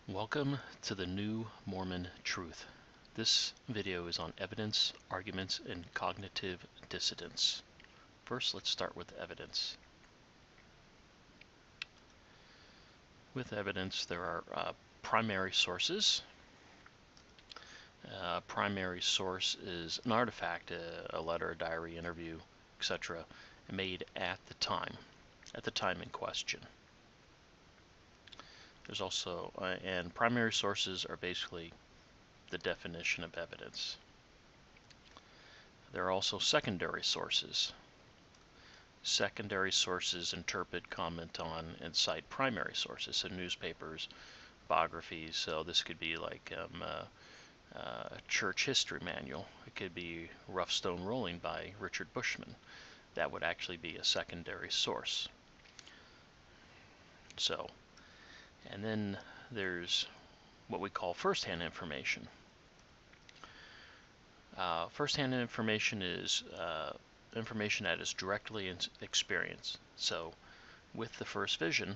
Welcome to the New Mormon Truth. This video is on evidence, arguments, and cognitive dissidence. First, let's start with evidence. With evidence, there are primary sources. Primary source is an artifact, a letter, a diary, interview, etc., made at the time in question. There's also, and primary sources are basically the definition of evidence. There are also secondary sources. Secondary sources interpret, comment on, and cite primary sources, so newspapers, biographies. So this could be like a church history manual. It could be Rough Stone Rolling by Richard Bushman. That would actually be a secondary source. So, and then there's what we call first-hand information. First-hand information is information that is directly experienced. So, with the first vision,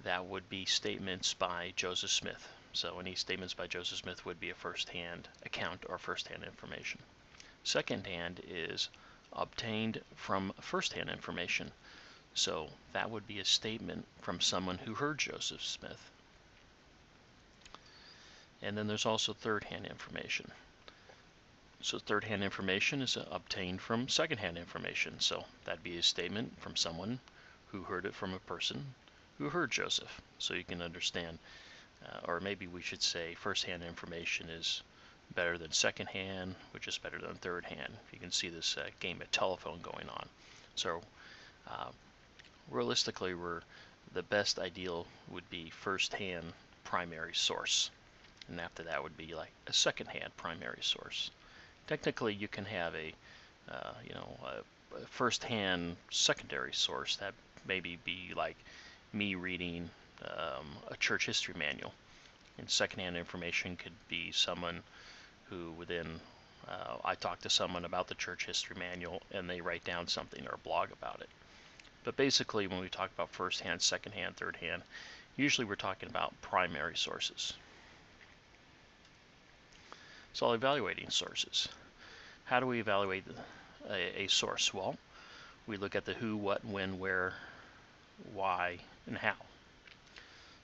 that would be statements by Joseph Smith. So, any statements by Joseph Smith would be a first-hand account or first-hand information. Second-hand is obtained from first-hand information. So, that would be a statement from someone who heard Joseph Smith. And then there's also third-hand information. So third-hand information is obtained from second-hand information. So that'd be a statement from someone who heard it from a person who heard Joseph. So you can understand, or maybe we should say first-hand information is better than second-hand, which is better than third-hand. You can see this game of telephone going on. So realistically, the best ideal would be first-hand primary source. And after that would be like a second-hand primary source. Technically, you can have a first-hand secondary source. That maybe be like me reading a church history manual. And second-hand information could be someone who then I talk to someone about the church history manual and they write down something or blog about it. But basically, when we talk about first-hand, second-hand, third-hand, usually we're talking about primary sources. So evaluating sources. How do we evaluate a source? Well, we look at the who, what, when, where, why, and how.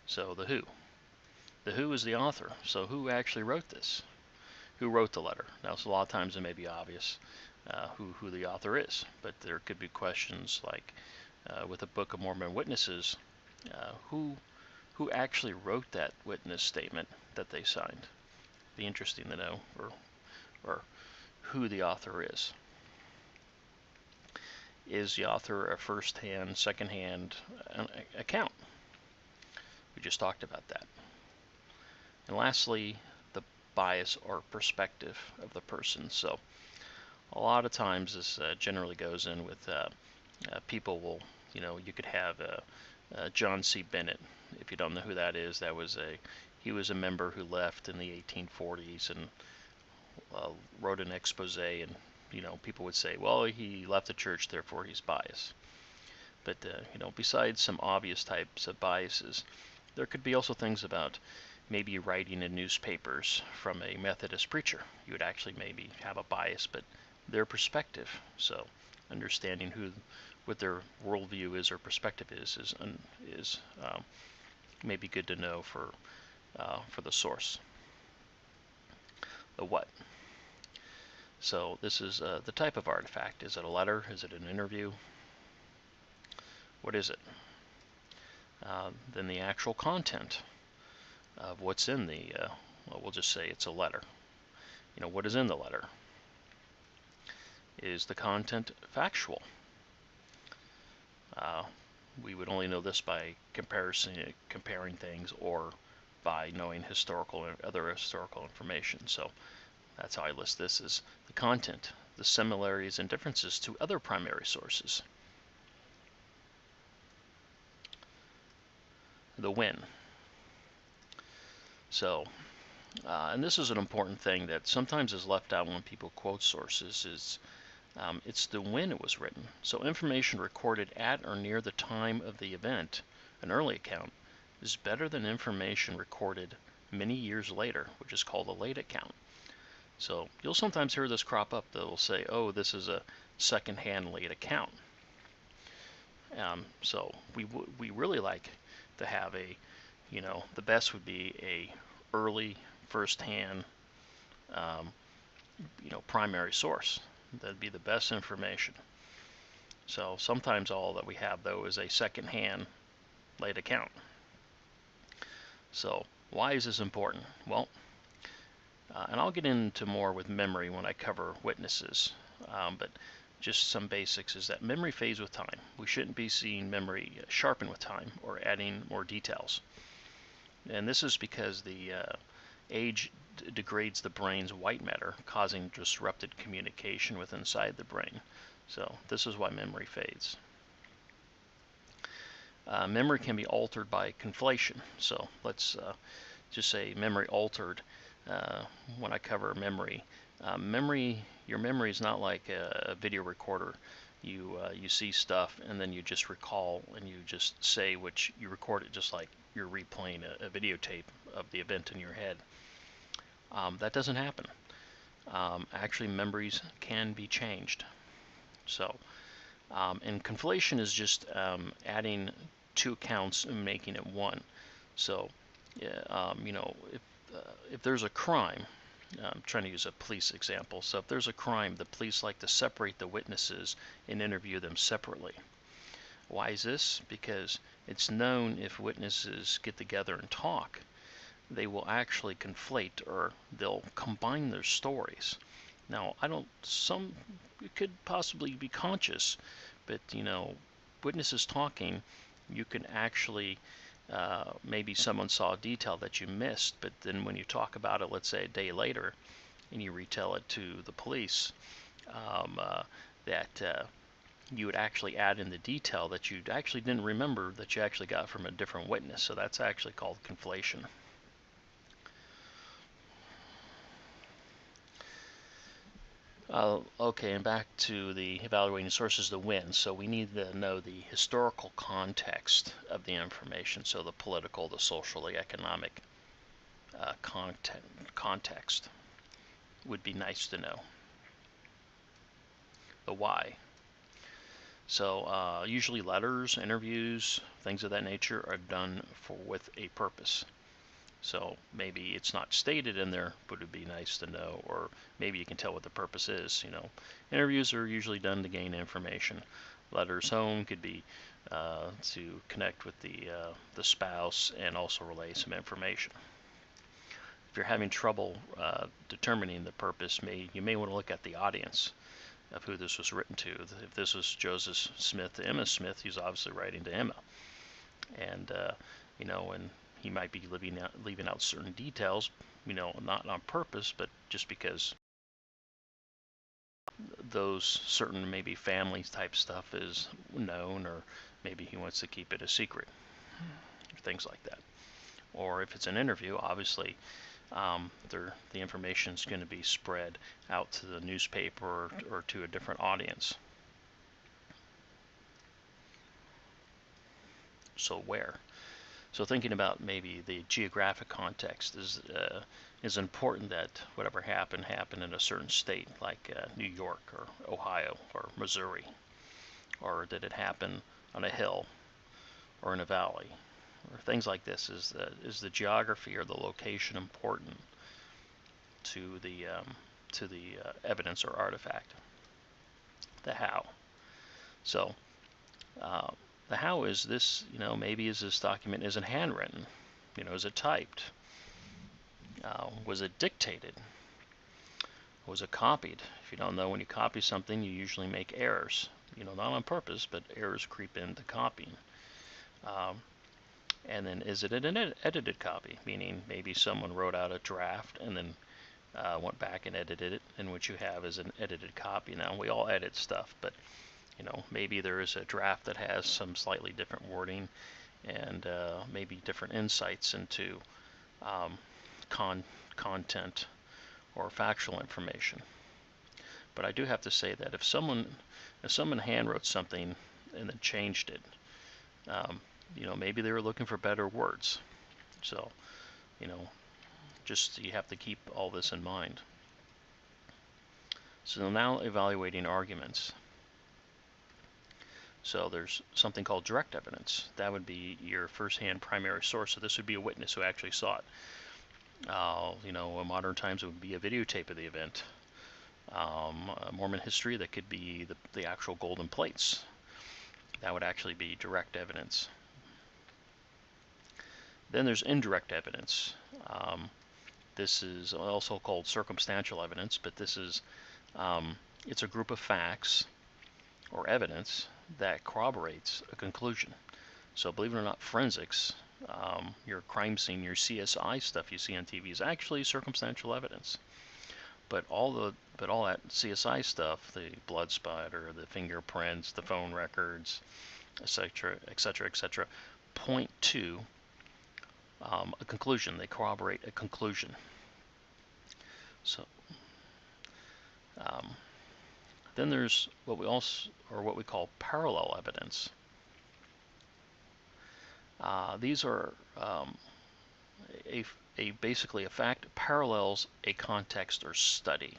So the who. The who is the author. So who actually wrote this? Who wrote the letter? Now, so a lot of times it may be obvious who the author is, but there could be questions like with the Book of Mormon Witnesses, who actually wrote that witness statement that they signed? Be interesting to know, or who the author is. Is the author a first-hand, second-hand account? We just talked about that. And lastly, the bias or perspective of the person. So a lot of times this generally goes in with people will, you could have John C. Bennett. If you don't know who that is, he was a member who left in the 1840s and wrote an expose, and people would say, well, he left the church, therefore he's biased. But besides some obvious types of biases, there could be also things about maybe writing in newspapers from a Methodist preacher. You would actually maybe have a bias, but their perspective. So understanding what their worldview is or perspective is maybe good to know for the source. The what. So this is the type of artifact. Is it a letter? Is it an interview? What is it? Then the actual content of what's in the, well, we'll just say it's a letter. What is in the letter? Is the content factual? We would only know this by comparing things, or by knowing other historical information. So that's how I list this as the content, the similarities and differences to other primary sources. The when. So, and this is an important thing that sometimes is left out when people quote sources, is it's the when it was written. So information recorded at or near the time of the event, an early account, is better than information recorded many years later, which is called a late account. So you'll sometimes hear this crop up. They'll say, oh, this is a second-hand late account. So we really like to have a, the best would be a early first-hand, primary source. That'd be the best information. So sometimes all that we have, though, is a second-hand late account. So why is this important? Well, and I'll get into more with memory when I cover witnesses, but just some basics is that memory fades with time. We shouldn't be seeing memory sharpen with time or adding more details. And this is because the age degrades the brain's white matter, causing disrupted communication with inside the brain. So this is why memory fades. Memory can be altered by conflation. So let's just say memory altered when I cover memory. Your memory is not like a video recorder. You see stuff and then you just recall and you just say what you record it, just like you're replaying a videotape of the event in your head. That doesn't happen. Actually, memories can be changed. So, and conflation is just adding two accounts and making it one. So, if there's a crime, I'm trying to use a police example. So if there's a crime, the police like to separate the witnesses and interview them separately. Why is this? Because it's known if witnesses get together and talk, they will actually conflate, or they'll combine their stories. Now, it could possibly be conscious, but witnesses talking, you can actually maybe someone saw a detail that you missed, but then when you talk about it, let's say a day later, and you retell it to the police, that you would actually add in the detail that you actually didn't remember that you actually got from a different witness. So that's actually called conflation. Okay, and back to the evaluating sources to win. So we need to know the historical context of the information. So the political, the social, the economic context would be nice to know. The why. So usually letters, interviews, things of that nature are done with a purpose. So maybe it's not stated in there, but it'd be nice to know, or maybe you can tell what the purpose is. Interviews are usually done to gain information. Letters home could be to connect with the spouse and also relay some information. If you're having trouble determining the purpose, you may want to look at the audience of who this was written to. If this was Joseph Smith to Emma Smith, he's obviously writing to Emma, and and he might be leaving out certain details, not on purpose, but just because those certain maybe family type stuff is known, or maybe he wants to keep it a secret, things like that. Or if it's an interview, obviously the information is going to be spread out to the newspaper or to a different audience. So where? So thinking about maybe the geographic context is important, that whatever happened in a certain state, like New York or Ohio or Missouri, or did it happen on a hill or in a valley, or things like this. Is the geography or the location important to the evidence or artifact? The how. So the how is this, maybe is this document, is it handwritten? Is it typed? Was it dictated? Was it copied? If you don't know, when you copy something, you usually make errors. Not on purpose, but errors creep into copying. And then is it an edited copy? Meaning maybe someone wrote out a draft and then went back and edited it, and what you have is an edited copy. Now, we all edit stuff, but maybe there is a draft that has some slightly different wording and maybe different insights into content or factual information. But I do have to say that if someone handwrote something and then changed it, maybe they were looking for better words. So, just you have to keep all this in mind. So now evaluating arguments. So there's something called direct evidence. That would be your first-hand primary source. So this would be a witness who actually saw it. In modern times it would be a videotape of the event. Mormon history, that could be the actual golden plates. That would actually be direct evidence. Then there's indirect evidence. This is also called circumstantial evidence, but this is it's a group of facts or evidence that corroborates a conclusion. So believe it or not, forensics, your crime scene, your CSI stuff you see on TV is actually circumstantial evidence. But all that CSI stuff, the blood spatter, the fingerprints, the phone records, etc., etc., etc., point to a conclusion. They corroborate a conclusion. So then there's what we call parallel evidence. These are basically a fact parallels a context or study.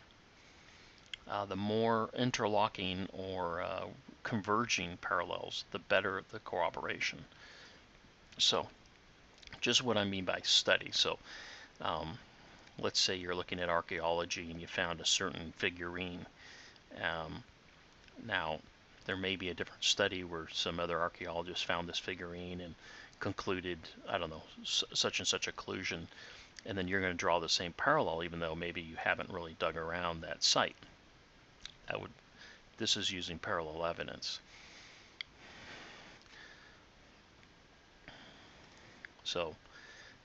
The more interlocking or converging parallels, the better the corroboration. So, just what I mean by study. So, let's say you're looking at archaeology and you found a certain figurine. Now, there may be a different study where some other archaeologist found this figurine and concluded, I don't know, such and such a conclusion, and then you're going to draw the same parallel even though maybe you haven't really dug around that site. This is using parallel evidence. So,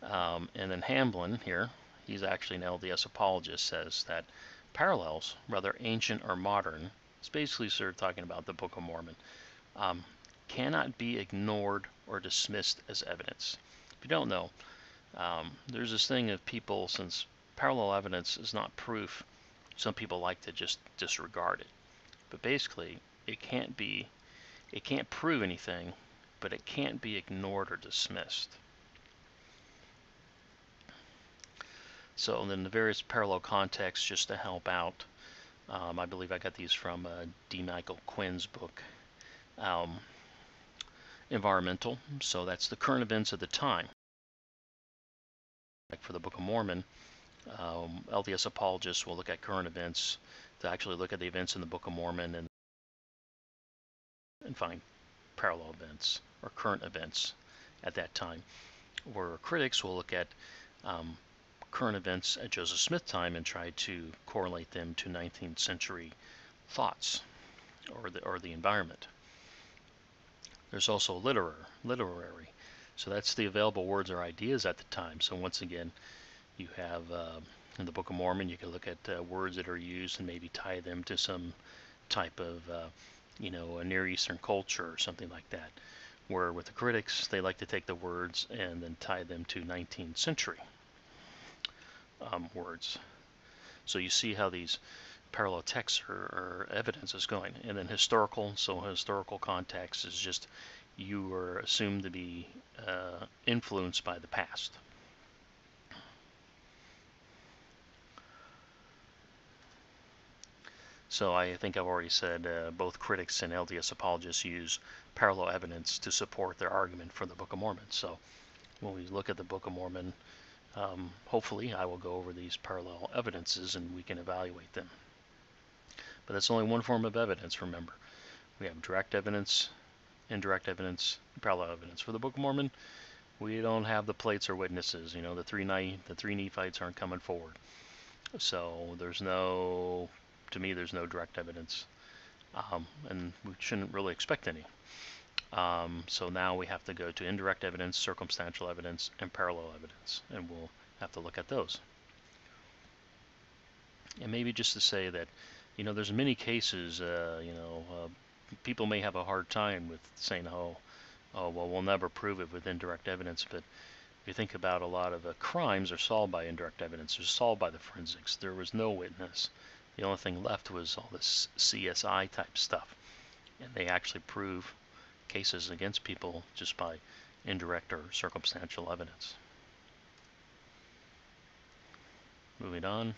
and then Hamblin here, he's actually an LDS apologist, says that parallels, whether ancient or modern, it's basically sort of talking about the Book of Mormon, cannot be ignored or dismissed as evidence. If you don't know, there's this thing of people, since parallel evidence is not proof, some people like to just disregard it. But basically, it can't prove anything, but it can't be ignored or dismissed. So then the various parallel contexts, just to help out, I believe I got these from D. Michael Quinn's book, Environmental. So that's the current events of the time. Like for the Book of Mormon, LDS apologists will look at current events to actually look at the events in the Book of Mormon and find parallel events or current events at that time. Where critics will look at current events at Joseph Smith time and try to correlate them to 19th century thoughts or the environment. There's also literary. So that's the available words or ideas at the time. So once again, you have in the Book of Mormon, you can look at words that are used and maybe tie them to some type of a Near Eastern culture or something like that. Where with the critics, they like to take the words and then tie them to 19th century words. So you see how these parallel texts or evidence is going. And then historical, so historical context is just you are assumed to be influenced by the past. So I think I've already said both critics and LDS apologists use parallel evidence to support their argument for the Book of Mormon. So when we look at the Book of Mormon, hopefully I will go over these parallel evidences and we can evaluate them. But that's only one form of evidence, remember. We have direct evidence, indirect evidence, parallel evidence. For the Book of Mormon, we don't have the plates or witnesses. The three Nephites aren't coming forward. So there's no direct evidence. And we shouldn't really expect any. So now we have to go to indirect evidence, circumstantial evidence, and parallel evidence, and we'll have to look at those. And maybe just to say that, there's many cases, people may have a hard time with saying, well, we'll never prove it with indirect evidence, but if you think about a lot of crimes are solved by indirect evidence, they're solved by the forensics. There was no witness. The only thing left was all this CSI type stuff, and they actually prove cases against people just by indirect or circumstantial evidence. Moving on.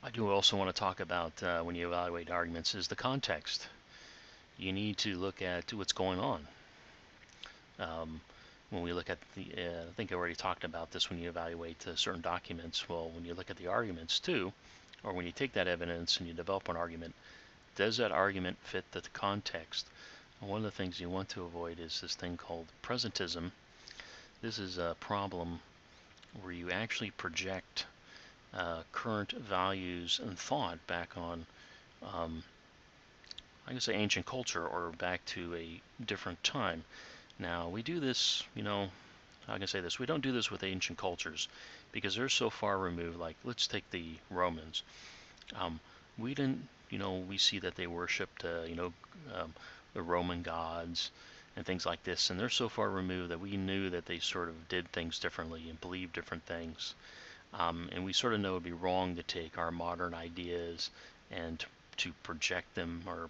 I do also want to talk about when you evaluate arguments is the context. You need to look at what's going on. When we look at I think I already talked about this when you evaluate certain documents. Well, when you look at the arguments too, or when you take that evidence and you develop an argument, does that argument fit the context? And one of the things you want to avoid is this thing called presentism. This is a problem where you actually project current values and thought back on, I can say, ancient culture or back to a different time. Now, we do this, I can say this, we don't do this with ancient cultures because they're so far removed. Like, let's take the Romans. We didn't, we see that they worshipped, the Roman gods and things like this, and they're so far removed that we knew that they sort of did things differently and believed different things. And we sort of know it would be wrong to take our modern ideas and to project them or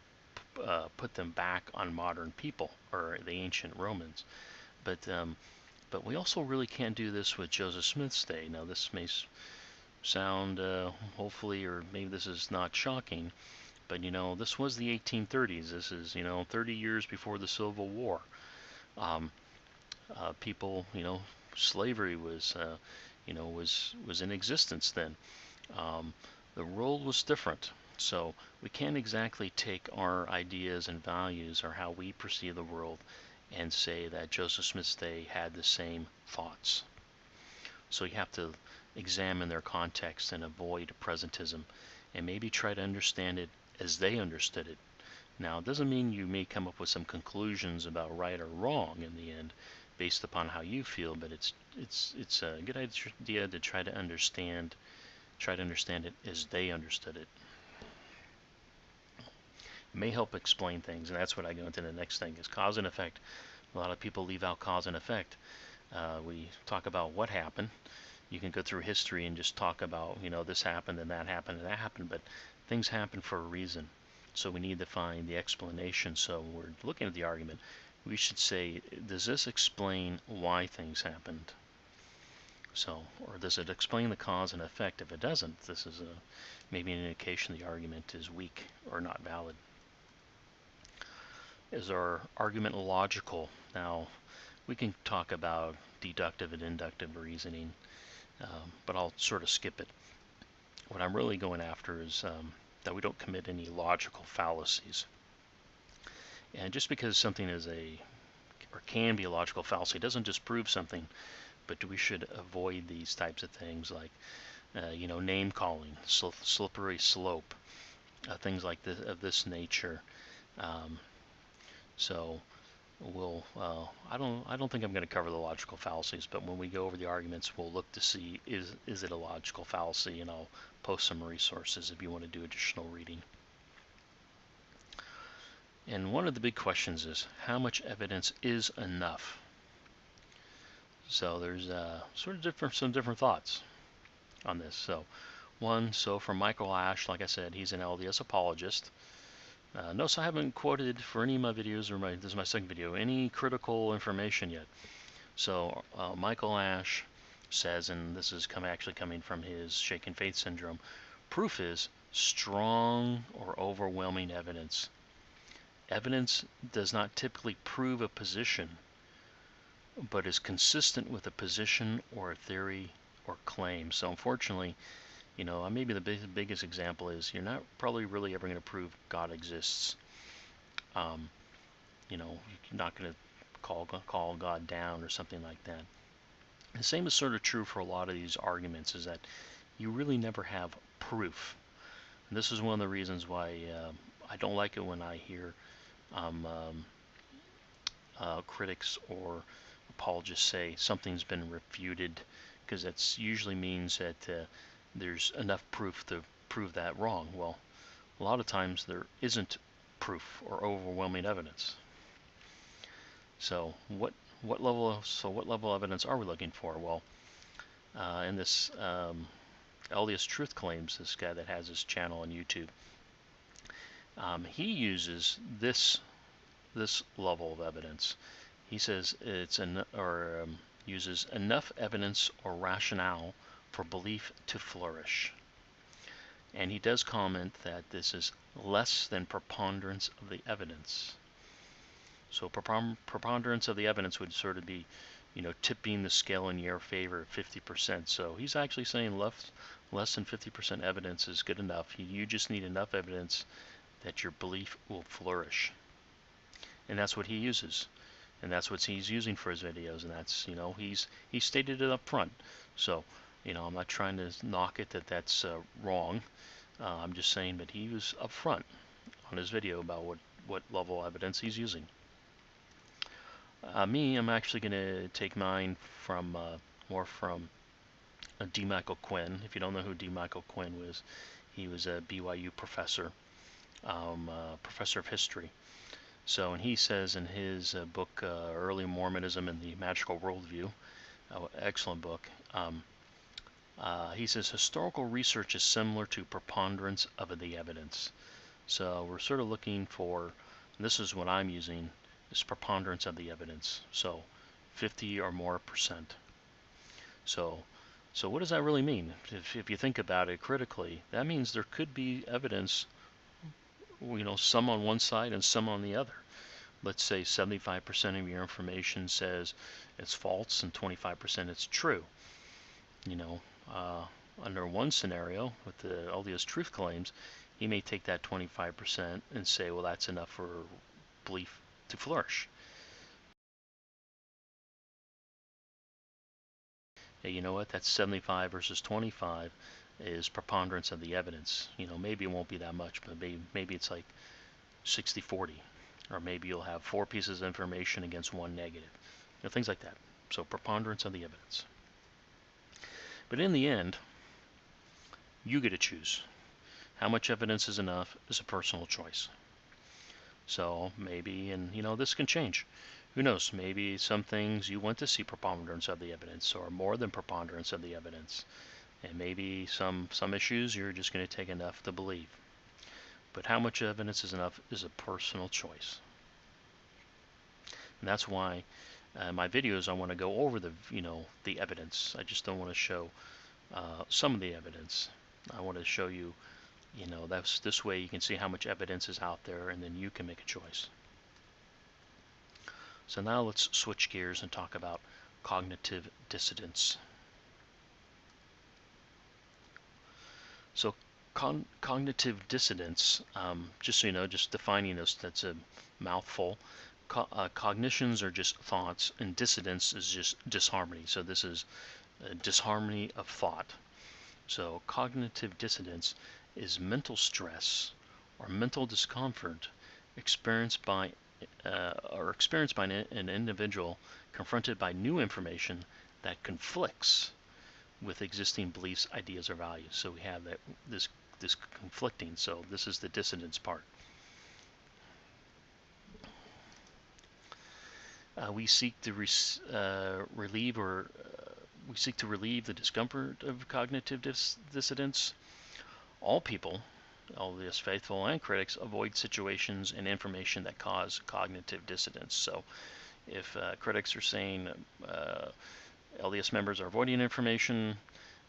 put them back on modern people or the ancient Romans. But we also really can't do this with Joseph Smith's day. Now, this may sound, hopefully, or maybe this is not shocking, but this was the 1830s. This is 30 years before the Civil War. People, slavery was was in existence then. The world was different. So we can't exactly take our ideas and values or how we perceive the world and say that Joseph Smith's day had the same thoughts. So you have to examine their context and avoid presentism and maybe try to understand it as they understood it. Now, it doesn't mean you may come up with some conclusions about right or wrong in the end based upon how you feel, but it's a good idea to try to understand it as they understood it. It may help explain things, and that's what I go into the next thing, is cause and effect. A lot of people leave out cause and effect. We talk about what happened. You can go through history and just talk about, this happened and that happened and that happened, but things happen for a reason. So we need to find the explanation. So when we're looking at the argument, we should say, does this explain why things happened? So, or does it explain the cause and effect? If it doesn't, this is maybe an indication the argument is weak or not valid. Is our argument logical? Now, we can talk about deductive and inductive reasoning, but I'll sort of skip it. What I'm really going after is that we don't commit any logical fallacies. And just because something is or can be a logical fallacy doesn't disprove something, but we should avoid these types of things like, name calling, slippery slope, things like this of this nature. So we'll, I don't think I'm going to cover the logical fallacies, but when we go over the arguments, we'll look to see is it a logical fallacy, and I'll post some resources if you want to do additional reading. And one of the big questions is, how much evidence is enough? So there's some different thoughts on this. So from Michael Ash, like I said, he's an LDS apologist. Notice I haven't quoted for any of my videos, this is my second video, any critical information yet. So Michael Ash says, and this is actually coming from his Shaken Faith Syndrome, proof is strong or overwhelming evidence. Evidence does not typically prove a position, but is consistent with a position or a theory or claim. So unfortunately, maybe the biggest example is you're not probably really ever going to prove God exists. You're not going to call God down or something like that. The same is sort of true for a lot of these arguments, is that you really never have proof. And this is one of the reasons why I don't like it when I hear critics or apologists say something's been refuted, because that usually means that there's enough proof to prove that wrong. Well, a lot of times there isn't proof or overwhelming evidence. So what level of evidence are we looking for? Well, in this LDS Truth Claims, this guy that has his channel on YouTube, he uses this level of evidence, He says uses enough evidence or rationale for belief to flourish. And he does comment that this is less than preponderance of the evidence. So preponderance of the evidence would sort of be, tipping the scale in your favor at 50%. So he's actually saying less than 50% evidence is good enough. You just need enough evidence that your belief will flourish. And that's what he uses. And that's what he's using for his videos. And that's, he stated it up front. So, I'm not trying to knock it that's wrong. I'm just saying that he was upfront on his video about what level of evidence he's using. I'm actually going to take mine from more from D. Michael Quinn. If you don't know who D. Michael Quinn was, he was a BYU professor, professor of history. So, and he says in his book, Early Mormonism and the Magical Worldview, excellent book, he says historical research is similar to preponderance of the evidence. So we're sort of looking for, this is what I'm using, is preponderance of the evidence. So 50 or more percent. So what does that really mean? If you think about it critically, that means there could be evidence, some on one side and some on the other. Let's say 75% of your information says it's false and 25% it's true. Under one scenario, with all these truth claims, he may take that 25% and say, well, that's enough for belief to flourish. Hey, you know what? That's 75 versus 25 is preponderance of the evidence. Maybe it won't be that much, but maybe it's like 60-40. Or maybe you'll have 4 pieces of information against 1 negative. Things like that. So preponderance of the evidence. But in the end, you get to choose. How much evidence is enough is a personal choice. So maybe, and this can change. Who knows? Maybe some things you want to see preponderance of the evidence or more than preponderance of the evidence. And maybe some issues you're just going to take enough to believe. But how much evidence is enough is a personal choice. And that's why in my videos I want to go over the evidence. I just don't want to show some of the evidence. I want to show you, that's this way you can see how much evidence is out there, and then you can make a choice. So now let's switch gears and talk about cognitive dissonance. So cognitive dissonance, just so you know, just defining this, that's a mouthful. Cognitions are just thoughts, and dissonance is just disharmony. So this is a disharmony of thought. So cognitive dissonance is mental stress or mental discomfort experienced by an individual confronted by new information that conflicts with existing beliefs, ideas, or values. So we have this conflicting. So this is the dissonance part. We seek to relieve the discomfort of cognitive dissonance. All people, LDS faithful and critics, avoid situations and information that cause cognitive dissonance. So if critics are saying LDS members are avoiding information,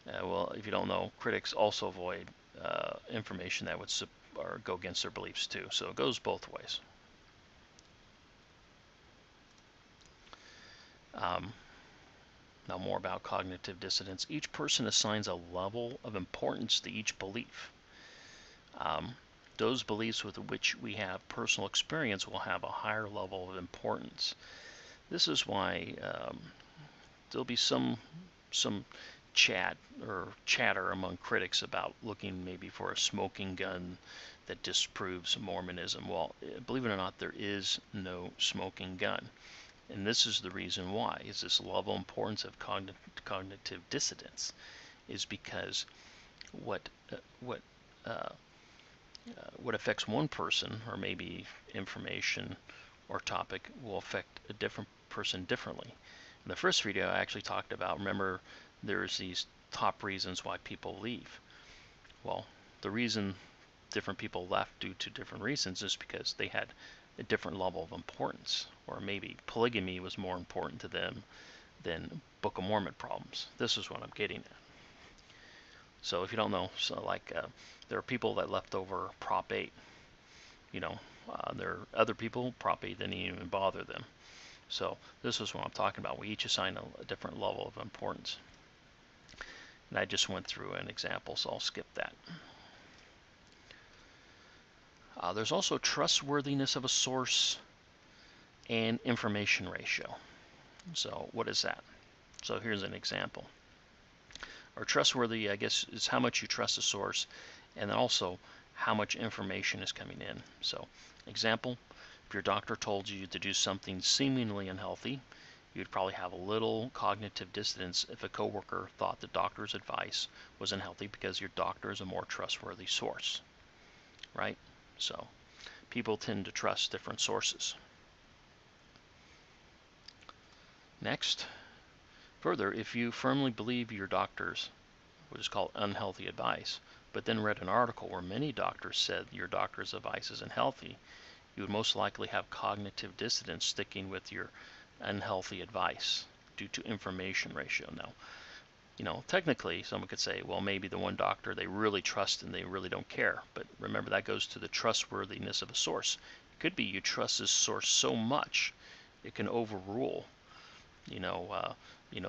well, if you don't know, critics also avoid information that would go against their beliefs too. So it goes both ways. Now more about cognitive dissonance. Each person assigns a level of importance to each belief. Those beliefs with which we have personal experience will have a higher level of importance. This is why there'll be some chatter among critics about looking maybe for a smoking gun that disproves Mormonism. Well, believe it or not, there is no smoking gun. And this is the reason why, is this level of importance of cognitive dissonance, is because what affects one person, or maybe information or topic, will affect a different person differently. In the first video I actually talked about, remember, there's these top reasons why people leave. Well, the reason different people left due to different reasons is because they had a different level of importance, or maybe polygamy was more important to them than Book of Mormon problems. This is what I'm getting at. So if you don't know, so like there are people that left over Prop 8. You know, there are other people, Prop 8 didn't even bother them. So this is what I'm talking about. We each assign a different level of importance. And I just went through an example, so I'll skip that. There's also trustworthiness of a source and information ratio. So what is that? So here's an example. Or trustworthy, I guess, is how much you trust a source, and then also how much information is coming in. So example, if your doctor told you to do something seemingly unhealthy, you'd probably have a little cognitive dissonance if a coworker thought the doctor's advice was unhealthy because your doctor is a more trustworthy source, right? So people tend to trust different sources. Next, further, if you firmly believe your doctor's, what is called unhealthy advice, but then read an article where many doctors said your doctor's advice isn't healthy, you would most likely have cognitive dissonance sticking with your unhealthy advice due to information ratio. Now, you know, technically someone could say, well, maybe the one doctor they really trust and they really don't care. But remember, that goes to the trustworthiness of a source. It could be you trust this source so much it can overrule,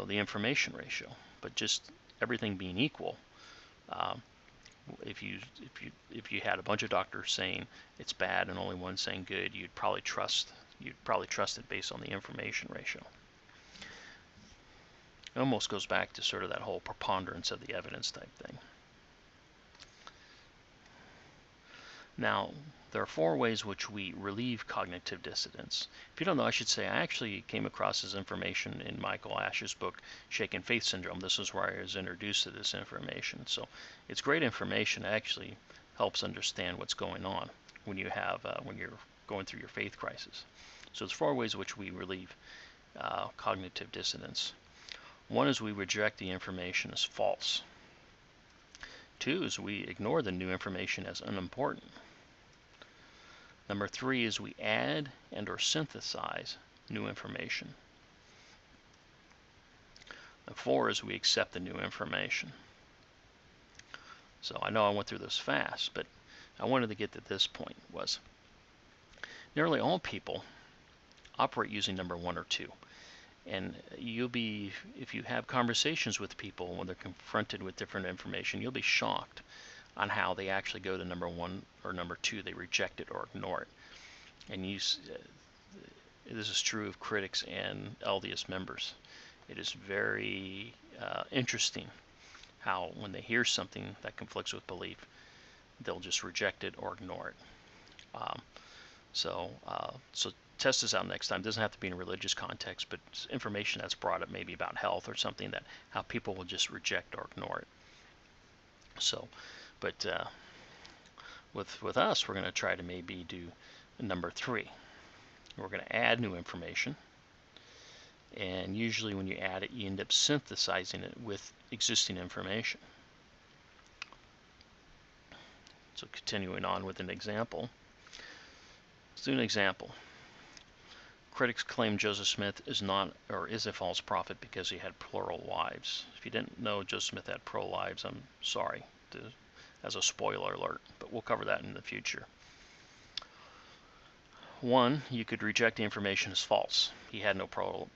the information ratio. But just everything being equal, if you had a bunch of doctors saying it's bad and only one saying good, you'd probably trust it based on the information ratio. It almost goes back to sort of that whole preponderance of the evidence type thing. Now, there are 4 ways which we relieve cognitive dissonance. If you don't know, I should say I actually came across this information in Michael Ash's book, Shaken Faith Syndrome. This is where I was introduced to this information. So it's great information. It actually helps understand what's going on when you're going through your faith crisis. So there's 4 ways which we relieve cognitive dissonance. 1 is we reject the information as false. 2 is we ignore the new information as unimportant. Number 3 is we add and or synthesize new information. And 4 is we accept the new information. So I know I went through this fast, but I wanted to get to this point was nearly all people operate using number 1 or 2. And if you have conversations with people when they're confronted with different information, you'll be shocked on how they actually go to number 1 or number 2. They reject it or ignore it. And this is true of critics and LDS members. It is very interesting how when they hear something that conflicts with belief, they'll just reject it or ignore it. So test this out next time. It doesn't have to be in a religious context, but information that's brought up maybe about health or something, that how people will just reject or ignore it. So, but with us, we're going to try to maybe do number 3. We're going to add new information, and usually when you add it, you end up synthesizing it with existing information. So continuing on with an example. Let's do an example. Critics claim Joseph Smith is a false prophet because he had plural wives. If you didn't know Joseph Smith had plural wives, I'm sorry as a spoiler alert, but we'll cover that in the future. 1, you could reject the information as false. He had no plural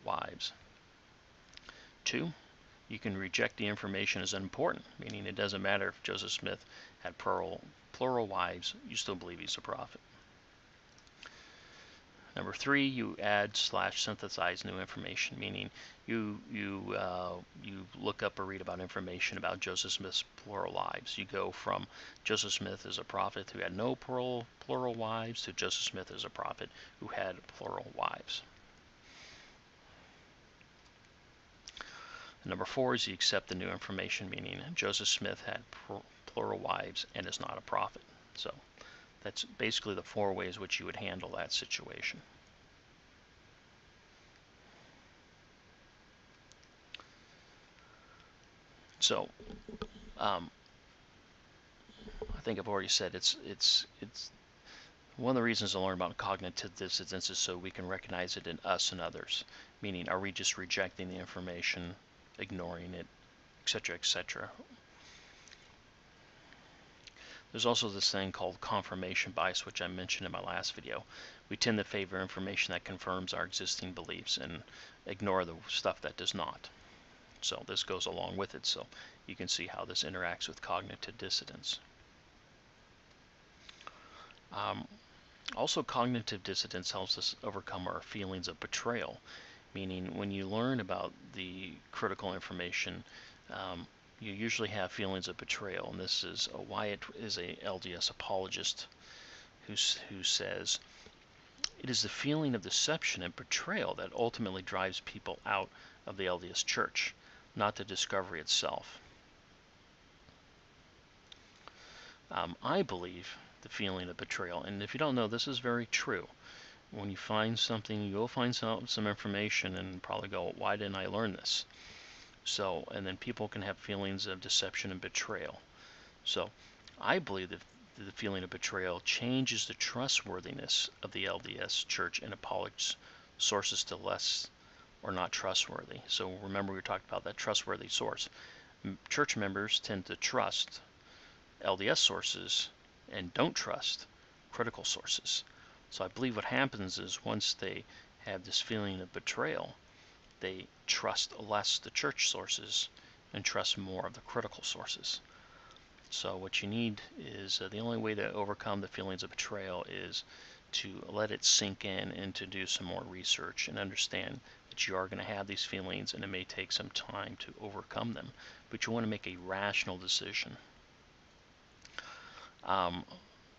wives. 2, you can reject the information as unimportant, meaning it doesn't matter if Joseph Smith had plural wives, you still believe he's a prophet. Number 3, you add/synthesize new information, meaning you look up or read about information about Joseph Smith's plural wives. You go from Joseph Smith as a prophet who had no plural wives to Joseph Smith as a prophet who had plural wives. Number 4 is you accept the new information, meaning Joseph Smith had plural wives and is not a prophet. So that's basically the 4 ways which you would handle that situation. So, I think I've already said it's One of the reasons to learn about cognitive dissonance is so we can recognize it in us and others. Meaning, are we just rejecting the information, ignoring it, etc., etc.? There's also this thing called confirmation bias, which I mentioned in my last video. We tend to favor information that confirms our existing beliefs and ignore the stuff that does not. So this goes along with it, so you can see how this interacts with cognitive dissonance. Also, cognitive dissonance helps us overcome our feelings of betrayal, meaning when you learn about the critical information, you usually have feelings of betrayal. And this is Wyatt is a LDS apologist who says, it is the feeling of deception and betrayal that ultimately drives people out of the LDS Church, not the discovery itself. I believe the feeling of betrayal, and if you don't know, this is very true. When you find something, you'll find some information and probably go, why didn't I learn this? So, and then people can have feelings of deception and betrayal. So, I believe that the feeling of betrayal changes the trustworthiness of the LDS Church and apologist sources to less or not trustworthy. So remember, we talked about that trustworthy source. Church members tend to trust LDS sources and don't trust critical sources. So I believe what happens is once they have this feeling of betrayal, they trust less the church sources and trust more of the critical sources. So what you need is, the only way to overcome the feelings of betrayal is to let it sink in and to do some more research and understand that you are going to have these feelings and it may take some time to overcome them, but you want to make a rational decision.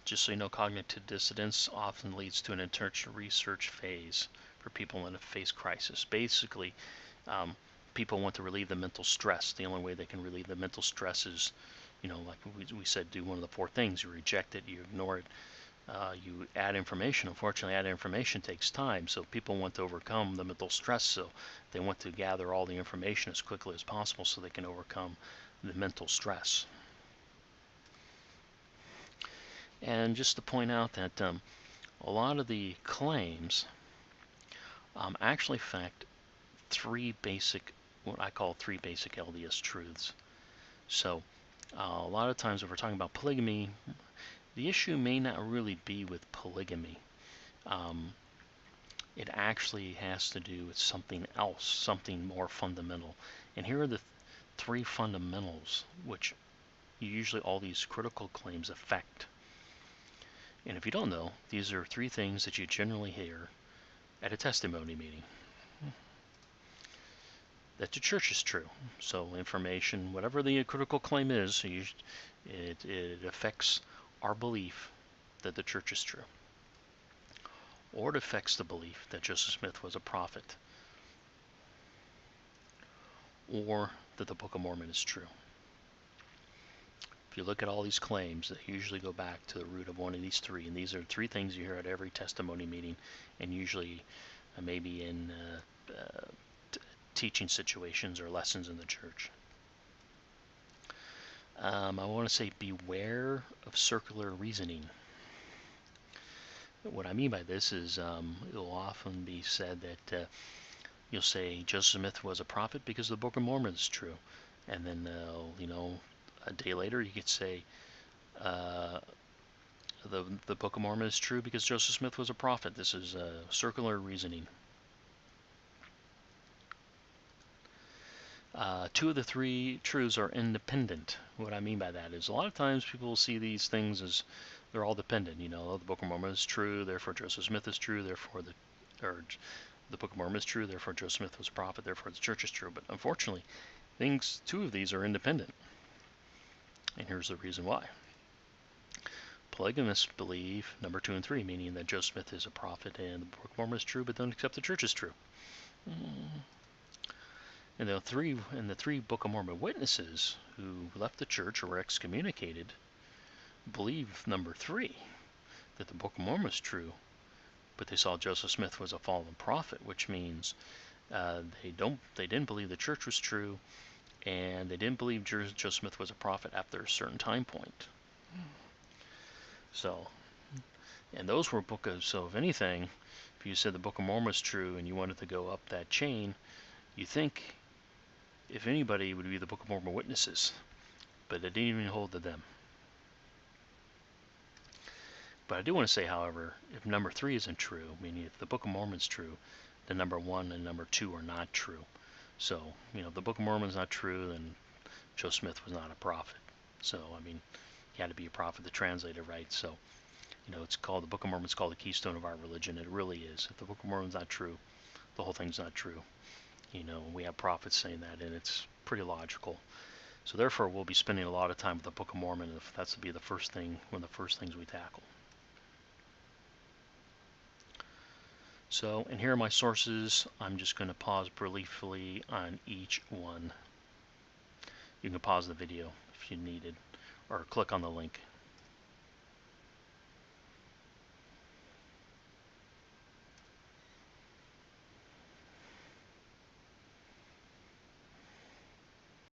Just so you know, cognitive dissonance often leads to an intentional research phase for people in a phase crisis. Basically, people want to relieve the mental stress. The only way they can relieve the mental stress is, like we said, do one of the four things. You reject it, you ignore it, you add information. Unfortunately, adding information takes time, so people want to overcome the mental stress, so they want to gather all the information as quickly as possible so they can overcome the mental stress. And just to point out that a lot of the claims actually affect what I call three basic LDS truths. So a lot of times if we're talking about polygamy, the issue may not really be with polygamy. It actually has to do with something else, something more fundamental. And here are the three fundamentals which usually all these critical claims affect. And if you don't know, these are three things that you generally hear at a testimony meeting. That the church is true. So information, whatever the critical claim is, it affects our belief that the church is true. Or it affects the belief that Joseph Smith was a prophet. Or that the Book of Mormon is true. If you look at all these claims, they usually go back to the root of one of these three, and these are three things you hear at every testimony meeting, and usually maybe in teaching situations or lessons in the church. I want to say beware of circular reasoning. What I mean by this is it will often be said that you'll say Joseph Smith was a prophet because the Book of Mormon is true, and then a day later you could say the Book of Mormon is true because Joseph Smith was a prophet. This is circular reasoning. Two of the three truths are independent. What I mean by that is a lot of times people see these things as they're all dependent. The Book of Mormon is true, therefore Joseph Smith is true, therefore the Book of Mormon is true, therefore Joseph Smith was a prophet, therefore the church is true. But unfortunately, two of these are independent. And here's the reason why. Polygamists believe number 2 and 3, meaning that Joseph Smith is a prophet and the Book of Mormon is true, but don't accept the church is true. And the three Book of Mormon witnesses who left the church or were excommunicated believe number 3, that the Book of Mormon is true, but they saw Joseph Smith was a fallen prophet, which means they didn't believe the church was true, and they didn't believe Joseph Smith was a prophet after a certain time point. So And those were so if anything, if you said the Book of Mormon was true and you wanted to go up that chain, you think, if anybody, it would be the Book of Mormon witnesses. But it didn't even hold to them. But I do want to say, however, if number 3 isn't true, meaning if the Book of Mormon is true, then number 1 and number 2 are not true. So, if the Book of Mormon is not true, then Joe Smith was not a prophet. So, he had to be a prophet to translate it right. So, it's called, the Book of Mormon is called the keystone of our religion. It really is. If the Book of Mormon is not true, the whole thing's not true. We have prophets saying that, and it's pretty logical. So therefore, we'll be spending a lot of time with the Book of Mormon, if that's to be the first thing, one of the first things we tackle. So, and here are my sources. I'm just going to pause briefly on each one. You can pause the video if you needed, or click on the link